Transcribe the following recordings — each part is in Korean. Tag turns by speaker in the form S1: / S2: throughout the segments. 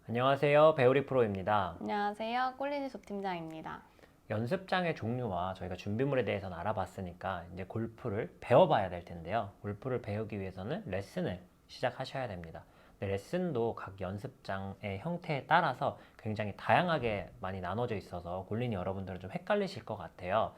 S1: 안녕하세요. 배우리 프로입니다.
S2: 안녕하세요. 꼴리니 조팀장입니다.
S1: 연습장의 종류와 저희가 준비물에 대해서는 알아봤으니까 이제 골프를 배워봐야 될 텐데요. 골프를 배우기 위해서는 레슨을 시작하셔야 됩니다. 근데 레슨도 각 연습장의 형태에 따라서 굉장히 다양하게 많이 나눠져 있어서 골린이 여러분들은 좀 헷갈리실 것 같아요.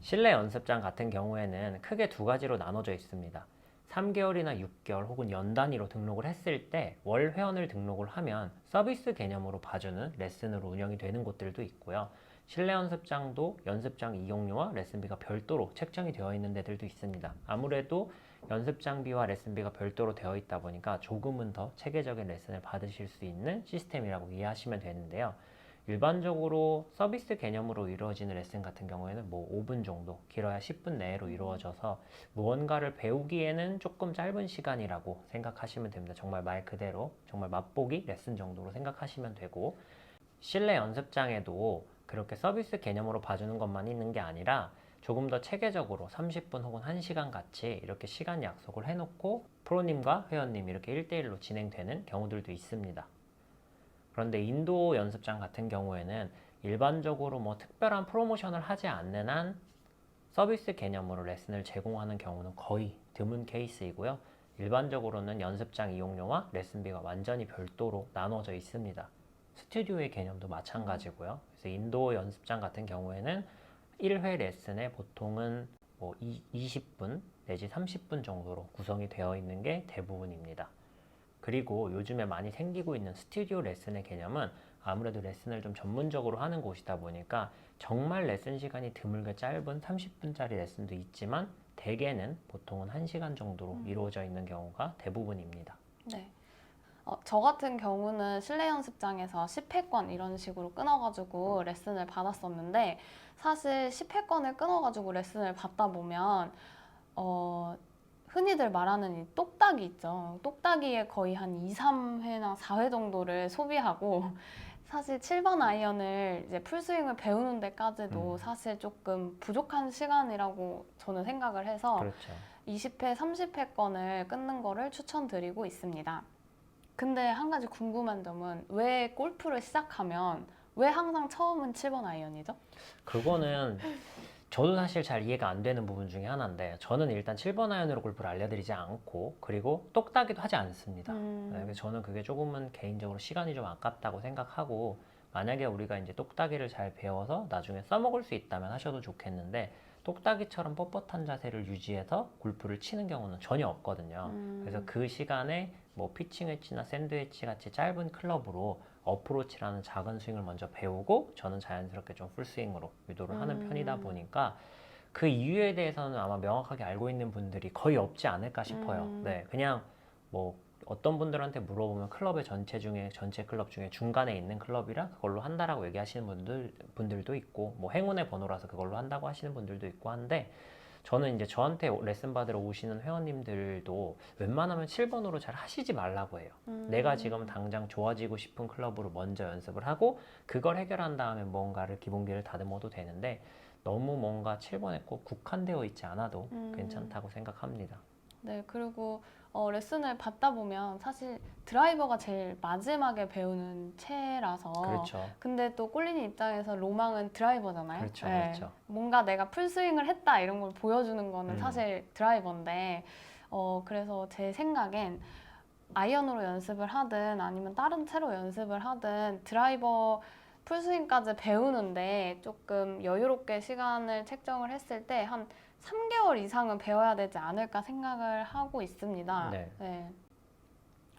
S1: 실내 연습장 같은 경우에는 크게 두 가지로 나눠져 있습니다. 3개월이나 6개월 혹은 연 단위로 등록을 했을 때 월 회원을 등록을 하면 서비스 개념으로 봐주는 레슨으로 운영이 되는 곳들도 있고요. 실내 연습장도 연습장 이용료와 레슨비가 별도로 책정이 되어 있는 데들도 있습니다. 아무래도 연습장비와 레슨비가 별도로 되어 있다 보니까 조금은 더 체계적인 레슨을 받으실 수 있는 시스템이라고 이해하시면 되는데요. 일반적으로 서비스 개념으로 이루어지는 레슨 같은 경우에는 뭐 5분 정도, 길어야 10분 내로 이루어져서 무언가를 배우기에는 조금 짧은 시간이라고 생각하시면 됩니다. 정말 말 그대로 정말 맛보기 레슨 정도로 생각하시면 되고, 실내 연습장에도 그렇게 서비스 개념으로 봐주는 것만 있는 게 아니라 조금 더 체계적으로 30분 혹은 1시간 같이 이렇게 시간 약속을 해놓고 프로님과 회원님 이렇게 1대1로 진행되는 경우들도 있습니다. 그런데 인도어 연습장 같은 경우에는 일반적으로 뭐 특별한 프로모션을 하지 않는 한 서비스 개념으로 레슨을 제공하는 경우는 거의 드문 케이스이고요. 일반적으로는 연습장 이용료와 레슨비가 완전히 별도로 나눠져 있습니다. 스튜디오의 개념도 마찬가지고요. 그래서 인도어 연습장 같은 경우에는 1회 레슨에 보통은 뭐 20분 내지 30분 정도로 구성이 되어 있는 게 대부분입니다. 그리고 요즘에 많이 생기고 있는 스튜디오 레슨의 개념은 아무래도 레슨을 좀 전문적으로 하는 곳이다 보니까 정말 레슨 시간이 드물게 짧은 30분짜리 레슨도 있지만 대개는 보통은 1시간 정도로 이루어져 있는 경우가 대부분입니다.
S2: 네. 저 같은 경우는 실내 연습장에서 10회권 이런 식으로 끊어가지고 레슨을 받았었는데, 사실 10회권을 끊어가지고 레슨을 받다 보면 흔히들 말하는 이 똑딱이 있죠. 똑딱이에 거의 한 2, 3회나 4회 정도를 소비하고, 사실 7번 아이언을 이제 풀스윙을 배우는 데까지도 사실 조금 부족한 시간이라고 저는 생각을 해서
S1: 그렇죠.
S2: 20회, 30회권을 끊는 거를 추천드리고 있습니다. 근데 한 가지 궁금한 점은, 왜 골프를 시작하면 왜 항상 처음은 7번 아이언이죠?
S1: 그거는 저도 사실 잘 이해가 안 되는 부분 중에 하나인데, 저는 일단 7번 아이언으로 골프를 알려드리지 않고 그리고 똑딱이도 하지 않습니다. 네, 그래서 저는 그게 조금은 개인적으로 시간이 좀 아깝다고 생각하고, 만약에 우리가 이제 똑딱이를 잘 배워서 나중에 써먹을 수 있다면 하셔도 좋겠는데, 똑딱이처럼 뻣뻣한 자세를 유지해서 골프를 치는 경우는 전혀 없거든요. 그래서 그 시간에 뭐 피칭 웨지나 샌드 웨지 같이 짧은 클럽으로 어프로치라는 작은 스윙을 먼저 배우고, 저는 자연스럽게 좀 풀스윙으로 유도를 하는 편이다 보니까 그 이유에 대해서는 아마 명확하게 알고 있는 분들이 거의 없지 않을까 싶어요. 네, 그냥 뭐 어떤 분들한테 물어보면 클럽의 전체 클럽 중에 중간에 있는 클럽이라 그걸로 한다라고 얘기하시는 분들도 있고, 뭐 행운의 번호라서 그걸로 한다고 하시는 분들도 있고 한데, 저는 이제 저한테 레슨 받으러 오시는 회원님들도 웬만하면 7번으로 잘 하시지 말라고 해요. 내가 지금 당장 좋아지고 싶은 클럽으로 먼저 연습을 하고 그걸 해결한 다음에 뭔가를 기본기를 다듬어도 되는데, 너무 뭔가 7번에 꼭 국한되어 있지 않아도 괜찮다고 생각합니다.
S2: 네, 그리고 레슨을 받다 보면 사실 드라이버가 제일 마지막에 배우는 채라서.
S1: 그렇죠.
S2: 근데 또 꼴리니 입장에서 로망은 드라이버잖아요.
S1: 그렇죠,
S2: 네,
S1: 그렇죠.
S2: 뭔가 내가 풀스윙을 했다 이런 걸 보여주는 거는 사실 드라이버인데, 그래서 제 생각엔 아이언으로 연습을 하든 아니면 다른 채로 연습을 하든 드라이버 풀스윙까지 배우는데 조금 여유롭게 시간을 책정을 했을 때 한 3개월 이상은 배워야 되지 않을까 생각을 하고 있습니다.
S1: 네.
S2: 네.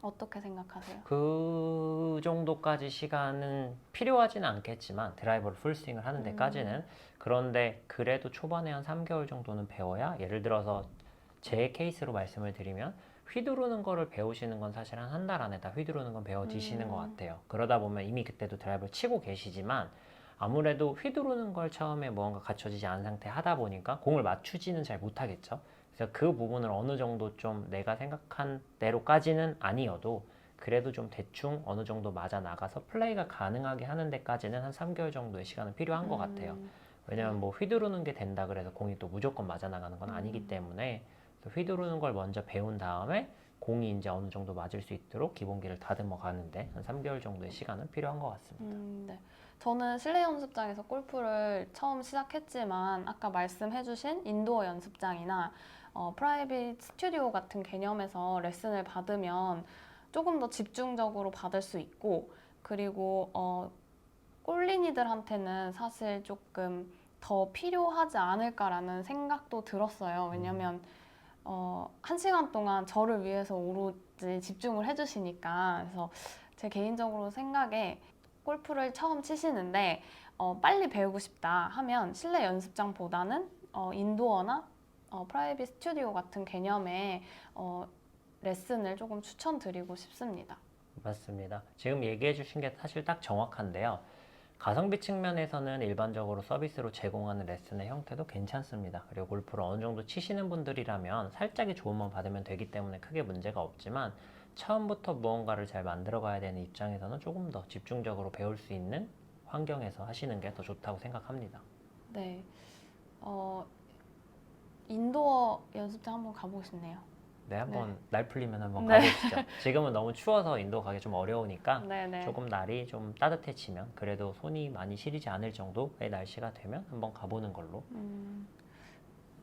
S2: 어떻게 생각하세요?
S1: 그 정도까지 시간은 필요하지는 않겠지만, 드라이버를 풀스윙을 하는 데까지는. 그런데 그래도 초반에 한 3개월 정도는 배워야, 예를 들어서 제 케이스로 말씀을 드리면 휘두르는 거를 배우시는 건 사실 한 달 안에 다 휘두르는 건 배워지시는 것 같아요. 그러다 보면 이미 그때도 드라이버를 치고 계시지만, 아무래도 휘두르는 걸 처음에 뭔가 갖춰지지 않은 상태 하다 보니까 공을 맞추지는 잘 못하겠죠. 그래서 그 부분을 어느 정도 좀 내가 생각한 대로까지는 아니어도 그래도 좀 대충 어느 정도 맞아 나가서 플레이가 가능하게 하는 데까지는 한 3개월 정도의 시간은 필요한 것 같아요. 왜냐면 뭐 휘두르는 게 된다 그래서 공이 또 무조건 맞아 나가는 건 아니기 때문에, 휘두르는 걸 먼저 배운 다음에 공이 이제 어느 정도 맞을 수 있도록 기본기를 다듬어 가는데 한 3개월 정도의 시간은 필요한 것 같습니다.
S2: 네. 저는 실내 연습장에서 골프를 처음 시작했지만 아까 말씀해주신 인도어 연습장이나 프라이빗 스튜디오 같은 개념에서 레슨을 받으면 조금 더 집중적으로 받을 수 있고 그리고 골린이들한테는 사실 조금 더 필요하지 않을까라는 생각도 들었어요. 왜냐면 1시간 동안 저를 위해서 오로지 집중을 해주시니까. 그래서 제 개인적으로 생각에 골프를 처음 치시는데 빨리 배우고 싶다 하면 실내 연습장보다는 인도어나 프라이빗 스튜디오 같은 개념의 레슨을 조금 추천드리고 싶습니다.
S1: 맞습니다. 지금 얘기해 주신 게 사실 딱 정확한데요. 가성비 측면에서는 일반적으로 서비스로 제공하는 레슨의 형태도 괜찮습니다. 그리고 골프를 어느 정도 치시는 분들이라면 살짝의 조언만 받으면 되기 때문에 크게 문제가 없지만 처음부터 무언가를 잘 만들어 가야 되는 입장에서는 조금 더 집중적으로 배울 수 있는 환경에서 하시는 게 더 좋다고 생각합니다.
S2: 네, 인도어 연습장 한번 가보고 싶네요.
S1: 네, 한번 날 풀리면 한번
S2: 네.
S1: 가보시죠. 지금은 너무 추워서 인도 가기 좀 어려우니까
S2: 네네.
S1: 조금 날이 좀 따뜻해지면 그래도 손이 많이 시리지 않을 정도의 날씨가 되면 한번 가보는 걸로.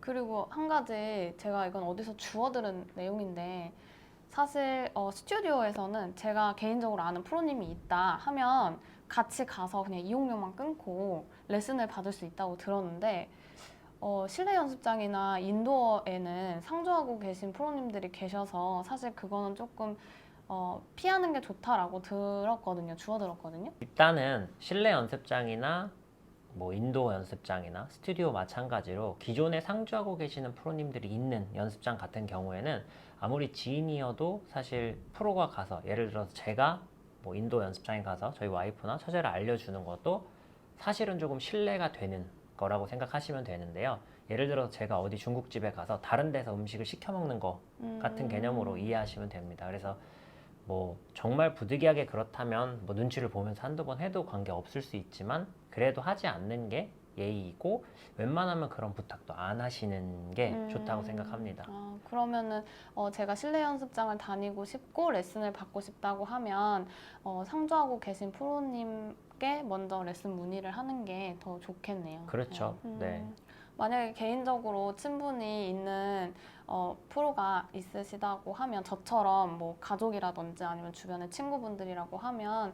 S2: 그리고 한 가지 제가 이건 어디서 주워들은 내용인데 사실 스튜디오에서는 제가 개인적으로 아는 프로님이 있다 하면 같이 가서 그냥 이용료만 끊고 레슨을 받을 수 있다고 들었는데 실내 연습장이나 인도어에는 상주하고 계신 프로님들이 계셔서 사실 그거는 조금 피하는 게 좋다라고 들었거든요. 주워들었거든요.
S1: 일단은 실내 연습장이나 뭐 인도어 연습장이나 스튜디오 마찬가지로 기존에 상주하고 계시는 프로님들이 있는 연습장 같은 경우에는 아무리 지인이어도 사실 프로가 가서 예를 들어서 제가 뭐 인도어 연습장에 가서 저희 와이프나 처제를 알려주는 것도 사실은 조금 신뢰가 되는 거라고 생각하시면 되는데요. 예를 들어서 제가 어디 중국집에 가서 다른 데서 음식을 시켜 먹는 거 같은 개념으로 이해하시면 됩니다. 그래서 뭐 정말 부득이하게 그렇다면 뭐 눈치를 보면서 한두 번 해도 관계 없을 수 있지만 그래도 하지 않는 게 예의이고 웬만하면 그런 부탁도 안 하시는 게 좋다고 생각합니다.
S2: 그러면은 제가 실내 연습장을 다니고 싶고 레슨을 받고 싶다고 하면 상주하고 계신 프로님께 먼저 레슨 문의를 하는 게 더 좋겠네요.
S1: 그렇죠. 네.
S2: 만약에 개인적으로 친분이 있는 프로가 있으시다고 하면 저처럼 뭐 가족이라든지 아니면 주변의 친구분들이라고 하면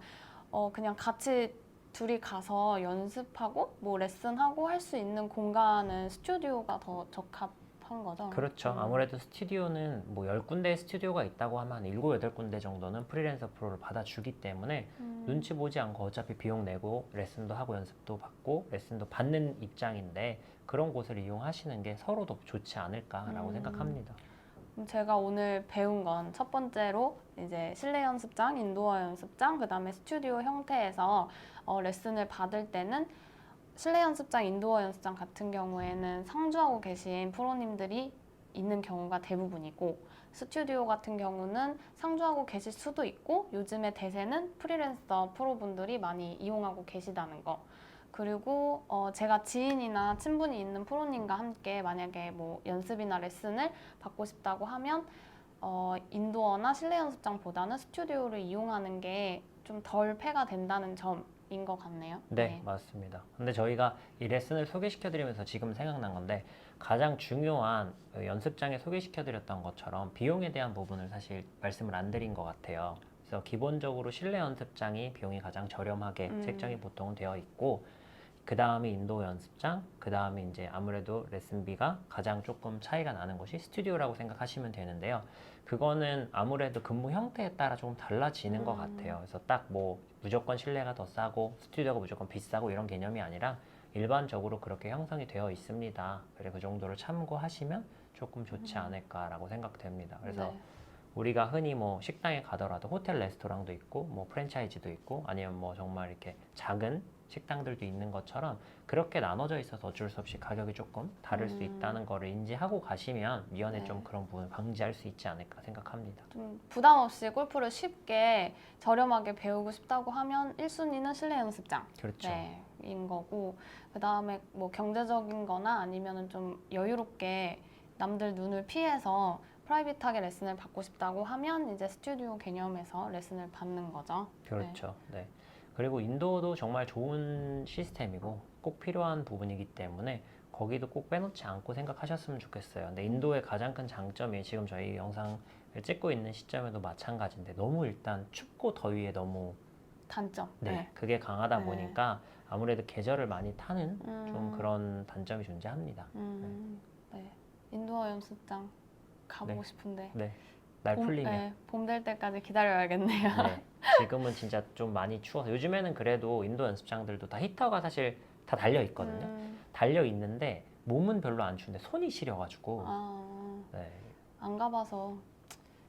S2: 그냥 같이 둘이 가서 연습하고 뭐 레슨하고 할 수 있는 공간은 스튜디오가 더 적합한 거죠.
S1: 그렇죠. 아무래도 스튜디오는 뭐 10군데의 스튜디오가 있다고 하면 한 7, 8군데 정도는 프리랜서 프로를 받아주기 때문에 눈치 보지 않고 어차피 비용 내고 레슨도 하고 연습도 받고 레슨도 받는 입장인데 그런 곳을 이용하시는 게 서로도 좋지 않을까라고 생각합니다.
S2: 제가 오늘 배운 건 첫 번째로 이제 실내 연습장, 인도어 연습장, 그 다음에 스튜디오 형태에서 레슨을 받을 때는 실내 연습장, 인도어 연습장 같은 경우에는 상주하고 계신 프로님들이 있는 경우가 대부분이고 스튜디오 같은 경우는 상주하고 계실 수도 있고 요즘의 대세는 프리랜서 프로분들이 많이 이용하고 계시다는 거. 그리고 제가 지인이나 친분이 있는 프로님과 함께 만약에 뭐 연습이나 레슨을 받고 싶다고 하면 인도어나 실내 연습장보다는 스튜디오를 이용하는 게 좀 덜 폐가 된다는 점인 것 같네요.
S1: 네, 맞습니다. 근데 저희가 이 레슨을 소개시켜드리면서 지금 생각난 건데 가장 중요한 연습장에 소개시켜드렸던 것처럼 비용에 대한 부분을 사실 말씀을 안 드린 것 같아요. 그래서 기본적으로 실내 연습장이 비용이 가장 저렴하게 책정이 보통은 되어 있고 그 다음에 인도어 연습장, 그 다음에 이제 아무래도 레슨비가 가장 조금 차이가 나는 곳이 스튜디오라고 생각하시면 되는데요. 그거는 아무래도 근무 형태에 따라 조금 달라지는 것 같아요. 그래서 딱 뭐 무조건 실내가 더 싸고 스튜디오가 무조건 비싸고 이런 개념이 아니라 일반적으로 그렇게 형성이 되어 있습니다. 그래 그 정도를 참고하시면 조금 좋지 않을까라고 생각됩니다. 그래서
S2: 네.
S1: 우리가 흔히 뭐 식당에 가더라도 호텔 레스토랑도 있고 뭐 프랜차이즈도 있고 아니면 뭐 정말 이렇게 작은 식당들도 있는 것처럼 그렇게 나눠져 있어서 어쩔 수 없이 가격이 조금 다를 수 있다는 거를 인지하고 가시면 미연에
S2: 네.
S1: 좀 그런 부분을 방지할 수 있지 않을까 생각합니다.
S2: 좀 부담 없이 골프를 쉽게 저렴하게 배우고 싶다고 하면 1순위는 실내 연습장.
S1: 그렇죠.
S2: 네, 인 거고 그 다음에 뭐 경제적인 거나 아니면은 좀 여유롭게 남들 눈을 피해서 프라이빗하게 레슨을 받고 싶다고 하면 이제 스튜디오 개념에서 레슨을 받는 거죠.
S1: 그렇죠. 네. 그리고 인도어도 정말 좋은 시스템이고 꼭 필요한 부분이기 때문에 거기도 꼭 빼놓지 않고 생각하셨으면 좋겠어요. 근데 인도의 가장 큰 장점이 지금 저희 영상을 찍고 있는 시점에도 마찬가지인데 너무 일단 춥고 더위에 너무
S2: 단점.
S1: 네, 그게 강하다
S2: 네.
S1: 보니까 아무래도 계절을 많이 타는 좀
S2: 음,
S1: 그런 단점이 존재합니다.
S2: 네. 인도어 연습장 가보고
S1: 네.
S2: 싶은데
S1: 네, 날 풀리면.
S2: 네, 봄 될 때까지 기다려야겠네요.
S1: 네, 지금은 진짜 좀 많이 추워서 요즘에는 그래도 인도 연습장들도 다 히터가 사실 다 달려 있거든요. 달려 있는데 몸은 별로 안 추운데 손이 시려가지고 네,
S2: 안 가봐서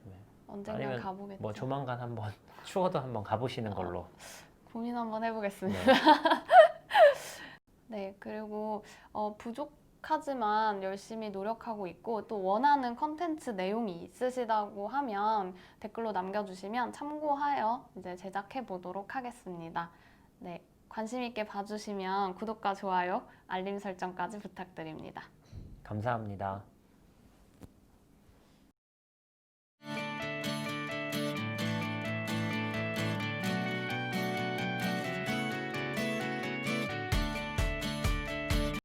S1: 네.
S2: 언젠간
S1: 아니면
S2: 가보겠죠.
S1: 뭐 조만간 한번 추워도 한번 가보시는 걸로.
S2: 고민 한번 해보겠습니다.
S1: 네.
S2: 네, 그리고 부족하지만 열심히 노력하고 있고 또 원하는 컨텐츠 내용이 있으시다고 하면 댓글로 남겨주시면 참고하여 이제 제작해 보도록 하겠습니다. 네, 관심 있게 봐주시면 구독과 좋아요, 알림 설정까지 부탁드립니다.
S1: 감사합니다.